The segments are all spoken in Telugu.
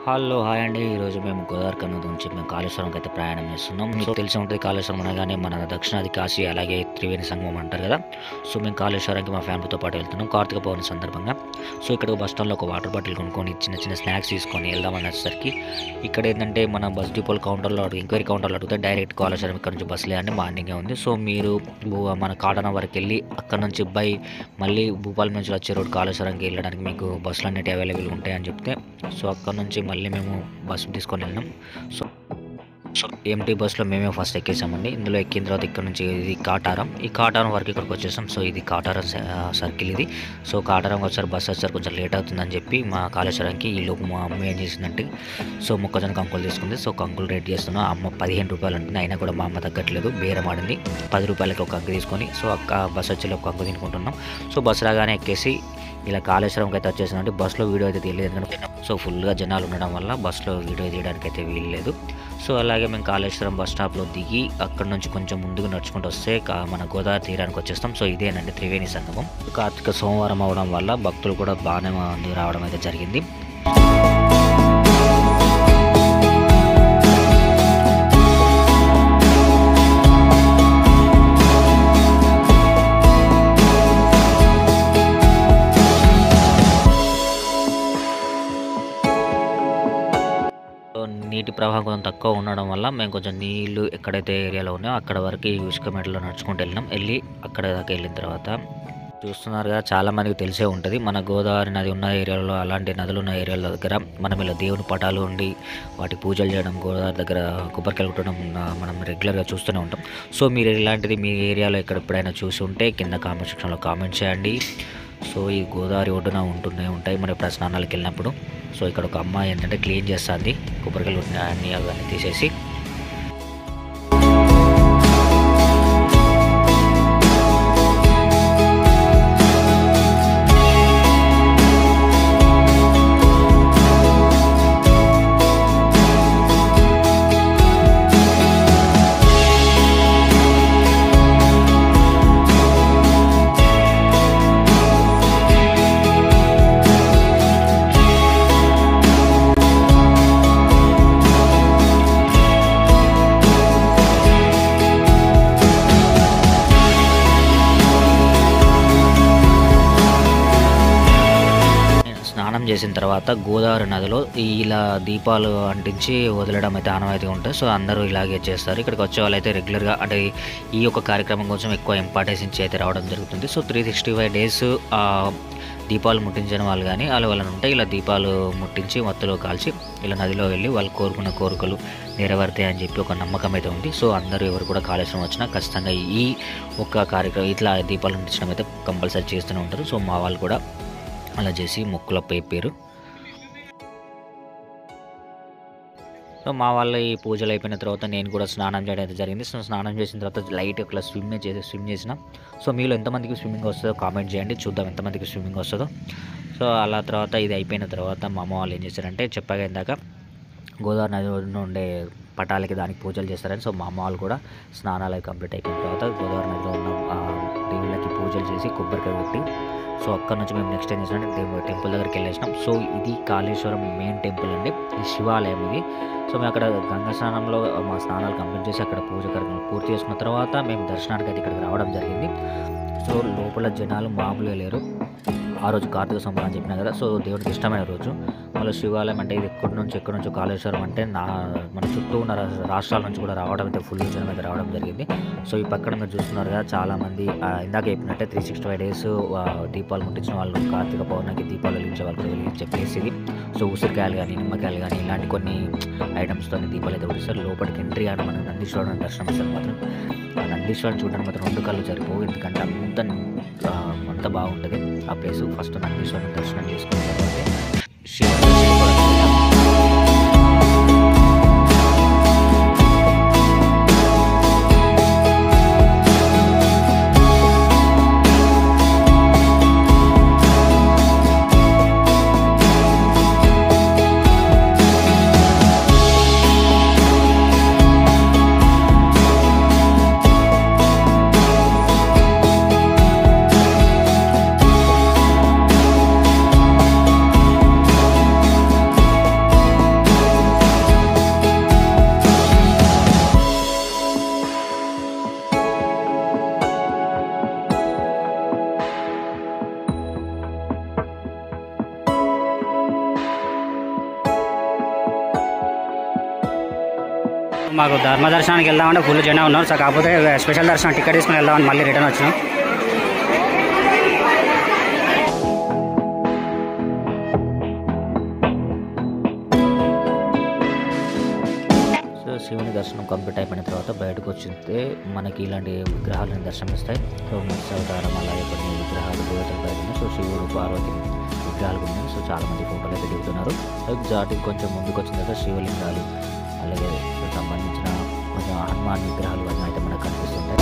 హలో! హాయ్ అండి. ఈరోజు మేము గోదావరి కని నుంచి మేము కాళేశ్వరంకైతే ప్రయాణం చేస్తున్నాం. మీకు తెలిసే ఉంటది కాళేశ్వరం అనగానే మన దక్షిణాది కాశీ అలాగే త్రివేణి సంగమం అంటారు కదా! సో, మేము కాళేశ్వరానికి మా ఫ్యామిలీతో పాటు వెళ్తున్నాం కార్తీక పౌర్ణమి సందర్భంగా. సో, ఇక్కడ బస్ స్టాండ్‌లో ఒక వాటర్ బాటిల్ కొనుక్కొని చిన్న చిన్న స్నాక్స్ తీసుకొని వెళ్దామని వచ్చేసరికి ఇక్కడేంటంటే మన బస్ డిపోల కౌంటర్‌లో ఎంక్వైరీ కౌంటర్‌లో అడిగితే డైరెక్ట్ కాళేశ్వరం ఇక్కడ నుంచి బస్సు లేదండి మార్నింగే ఉంది. సో, మీరు మన కాటన వరకెళ్ళి అక్కడ నుంచి మళ్ళీ భూపాలపల్లి నుంచి వచ్చే రోడ్ కాళేశ్వరంకి వెళ్ళడానికి మీకు బస్సులు అనేటివి అవైలబుల్‌గా ఉంటాయని చెప్తే సో, అక్కడ నుంచి మళ్ళీ మేము బస్సు తీసుకొని వెళ్ళినాం. సో, ఎంటీ బస్సులో మేమే ఫస్ట్ ఎక్కేసామండి. ఇందులో ఎక్కిన తర్వాత ఇక్కడ నుంచి ఇది కాటారం. ఈ కాటారం వరకు ఇక్కడికి వచ్చేసాం. సో, ఇది కాటారం సర్కిల్ ఇది. సో, కాటారం వచ్చారు బస్సు వచ్చారు కొంచెం లేట్ అవుతుందని చెప్పి మా కాళేశ్వరానికి ఈలోపు మా అమ్మ ఏం చేసిందంటే సో, మొక్కజొన్న కంకులు తీసుకుంది. సో, కంకులు రేట్ చేస్తున్నాం. అమ్మ ₹15 అంటుంది. అయినా కూడా మా అమ్మ తగ్గట్లేదు. బేరం ఆడింది. ₹10కి ఒక కంకు తీసుకొని సో, బస్సు వచ్చేలోపు కంకు తినుకుంటున్నాం. సో, బస్సు రాగానే ఎక్కేసి ఇలా కాళేశ్వరంకి అయితే వచ్చేసానంటే బస్సులో వీడియో అయితే తీయలేదు. ఎందుకంటే సో, ఫుల్గా జనాలు ఉండడం వల్ల బస్సులో వీడియో తీయడానికి అయితే వీల్లేదు. సో, అలాగే మేము కాళేశ్వరం బస్ స్టాప్లో దిగి అక్కడ నుంచి కొంచెం ముందుకు నడుచుకుంటూ వస్తే మన గోదావరి తీరానికి వచ్చేస్తాం. సో, ఇదేనండి త్రివేణి సంగమం. కార్తీక సోమవారం అవడం వల్ల భక్తులు కూడా బాగానే మంది రావడం అయితే జరిగింది. నీటి ప్రవాహం కొంచెం తక్కువ ఉండడం వల్ల మేము కొంచెం నీళ్ళు ఎక్కడైతే ఏరియాలో ఉన్నాయో అక్కడ వరకు ఇసుక మెడలో నడుచుకుంటూ వెళ్ళి అక్కడ దాకా వెళ్ళిన తర్వాత చూస్తున్నారు కదా చాలామందికి తెలిసే ఉంటుంది. మన గోదావరి నది ఉన్న ఏరియాలో అలాంటి నదులు ఉన్న ఏరియాల దగ్గర మనం ఇలా దేవుని పటాలు ఉండి వాటి పూజలు చేయడం గోదావరి దగ్గర కొబ్బరికాయలు కొట్టడం మనం రెగ్యులర్గా చూస్తూనే ఉంటాం. సో, మీరు ఇలాంటిది మీ ఏరియాలో ఎప్పుడైనా చూసి ఉంటే కింద కామెంట్ సెక్షన్లో కామెంట్ చేయండి. సో, ఈ గోదావరి ఒడ్డున ఉంటాయి మనం ఎప్పుడు స్నానాలకు వెళ్ళినప్పుడు. సో, ఇక్కడ ఒక అమ్మాయి ఏంటంటే క్లీన్ చేస్తుంది కొబ్బరికాయలు అన్నీ అవన్నీ తీసేసి. స్నానం చేసిన తర్వాత గోదావరి నదిలో ఇలా దీపాలు అంటించి వదలడం అయితే ఆనవాయితీ ఉంటుంది. సో, అందరూ ఇలాగే చేస్తారు. ఇక్కడికి వచ్చే వాళ్ళు అయితే రెగ్యులర్గా అంటే ఈ యొక్క కార్యక్రమం కోసం ఎక్కువ ఇంపార్టెన్స్ ఇచ్చి అయితే రావడం జరుగుతుంది. సో, 365 డేస్ దీపాలు ముట్టించిన వాళ్ళు కానీ వాళ్ళని ఉంటే ఇలా దీపాలు ముట్టించి మత్తులో కాల్చి ఇలా నదిలో వెళ్ళి వాళ్ళు కోరుకున్న కోరికలు నెరవేరుతాయి అని చెప్పి ఒక నమ్మకం అయితే ఉంది. సో, అందరూ ఎవరు కూడా కాళేశ్వరం వచ్చినా ఖచ్చితంగా ఈ ఒక్క కార్యక్రమం ఇట్లా దీపాలు ముట్టించడం అయితే కంపల్సరీ చేస్తూనే ఉంటారు. సో, మా వాళ్ళు కూడా అలా చేసి మొక్కులప్ప చెప్పారు. సో, మా వాళ్ళ ఈ పూజలు అయిపోయిన తర్వాత నేను కూడా స్నానం చేయడం అయితే జరిగింది. సో, స్నానం చేసిన తర్వాత లైట్ ఒక స్విమ్ చేసిన. సో, మీలో ఎంతమందికి స్విమ్మింగ్ వస్తుందో కామెంట్ చేయండి. చూద్దాం ఎంతమందికి స్విమ్మింగ్ వస్తుందో. సో, అలా తర్వాత ఇది అయిపోయిన తర్వాత మా అమ్మ వాళ్ళు ఏం చేశారంటే చెప్పగా ఇందాక గోదావరి నది ఉండే పటాలకి దానికి పూజలు చేస్తారని. సో, మా అమ్మ వాళ్ళు కూడా స్నానాలు కంప్లీట్ అయిపోయిన తర్వాత గోదావరి నదిలో ఉన్న దేవుళ్ళకి పూజలు చేసి కొబ్బరికాయ కొట్టి సో, అక్కడ నుంచి మేము నెక్స్ట్ ఏం చేసినట్టే టెంపుల్ దగ్గరికి వెళ్ళేసినాం. సో, ఇది కాళేశ్వరం మెయిన్ టెంపుల్ అండి. ఈ శివాలయం ఇది. సో, మేము అక్కడ గంగా స్నానంలో మా స్నానాలు కంప్లీట్ చేసి అక్కడ పూజ కార్యక్రమం పూర్తి చేసుకున్న తర్వాత మేము దర్శనానికి అయితే ఇక్కడికి రావడం జరిగింది. సో, లోపల జనాలు మామూలుగా లేరు. ఆ రోజు కార్తీక సోమవారం అని చెప్పినా కదా. సో, దేవుడికి ఇష్టమైన రోజు. మళ్ళీ శివాలయం అంటే ఇది ఎక్కడి నుంచో కాళేశ్వరం అంటే మన చుట్టూ ఉన్న రాష్ట్రాల నుంచి కూడా రావడం అయితే ఫుల్ జనం అయితే రావడం జరిగింది. సో, ఈ పక్కన మీరు చూస్తున్నారు కదా చాలామంది ఇందాక చెప్పినట్టే 365 డేస్ దీపాలు ముట్టించిన వాళ్ళు కార్తీక పౌర్ణమికి దీపాలు వెలిగించే వాళ్ళు కూడా వెలిగించే ప్లేస్ ఇది. సో, ఉసిరికాయలు కానీ నిమ్మకాయలు కానీ ఇలాంటి కొన్ని ఐటమ్స్తో దీపాలు అయితే వెలిగిస్తారు. లోపలికి ఎంట్రీ అని మనం నందీశ్వరుడు దర్శనం ఇస్తారు మాత్రం ఆ నందీశ్వరుని చూడడానికి మాత్రం 2 కళ్ళు సరిపోవు. ఎందుకంటే అంత బాగుంటుంది ఆ ప్లేస్. ఫస్ట్ నందీశ్వరుని దర్శనం చేసుకున్న తర్వాత మాకు ధర్మ దర్శనానికి వెళ్దామంటే ఫుల్ జనం ఉన్నారు. సో కాకపోతే స్పెషల్ దర్శనం టికెట్ తీసుకుని వెళ్దామని మళ్ళీ రిటర్న్ వచ్చినాం. శివుని దర్శనం కంప్లీట్ అయిపోయిన తర్వాత బయటకు వచ్చితే మనకి ఇలాంటి విగ్రహాలను దర్శనమిస్తాయి. సో మత్స్య అవతారం అలాగే కొన్ని విగ్రహాలు దేవతలు బయట. సో శివుడు పార్వతి విగ్రహాలు ఉన్నాయి. సో చాలామంది ఫోటోలు అయితే దిగుతున్నారు. జాటికి కొంచెం ముందుకు వచ్చిన తర్వాత శివలింగాలు అలాగే సంబంధించిన కొంచెం హనుమాన్ విగ్రహాలు అన్నీ అయితే మనకు కనిపిస్తుంటాయి.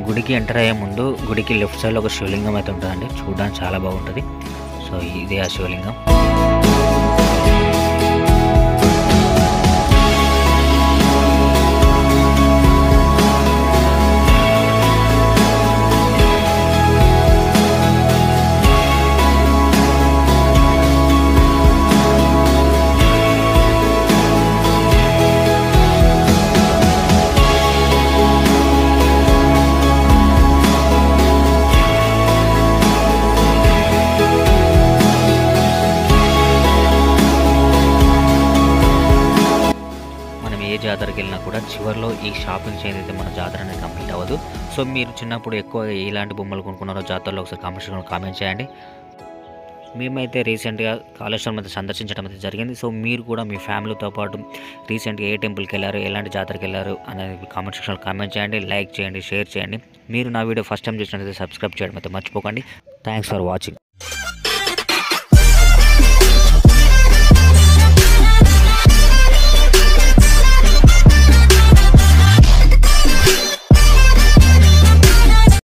గుడికి ఎంటర్ అయ్యే ముందు గుడికి లెఫ్ట్ సైడ్లో ఒక శివలింగం అయితే ఉంటుందండి. చూడడానికి చాలా బాగుంటుంది. సో ఇదే ఆ శివలింగం. జాతరకి వెళ్ళినా కూడా చివరిలో ఈ షాపింగ్ చేయదైతే మన జాతర అనేది కంప్లీట్ అవ్వదు. సో మీరు చిన్నప్పుడు ఎక్కువగా ఎలాంటి బొమ్మలు కొనుక్కున్నారో జాతరలో ఒకసారి కామెంట్ చేయండి. మేమైతే రీసెంట్గా కాళేశ్వరం అయితే సందర్శించడం అయితే జరిగింది. సో మీరు కూడా మీ ఫ్యామిలీతో పాటు రీసెంట్గా ఏ టెంపుల్కి వెళ్ళారు, ఎలాంటి జాతరకి వెళ్ళారు అనేది కామెంట్ సెక్షన్లో కామెంట్ చేయండి, లైక్ చేయండి, షేర్ చేయండి. మీరు నా వీడియో ఫస్ట్ టైం చూసినట్లయితే సబ్స్క్రైబ్ చేయడం అయితే మర్చిపోకండి. Thanks for watching.